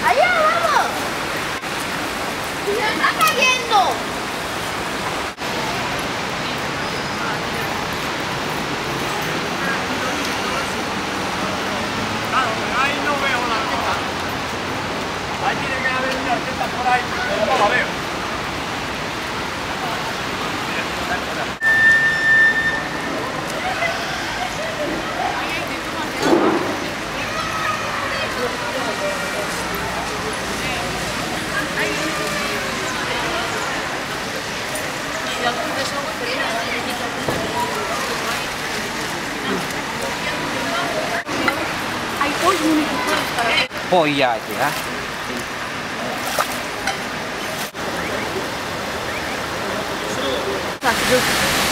¡Allá vamos! ¡Se está cayendo! Claro, pero ahí no veo la orquesta. Ahí tiene que haber una orquesta por ahí, pero no la veo. Poi aja. Tak,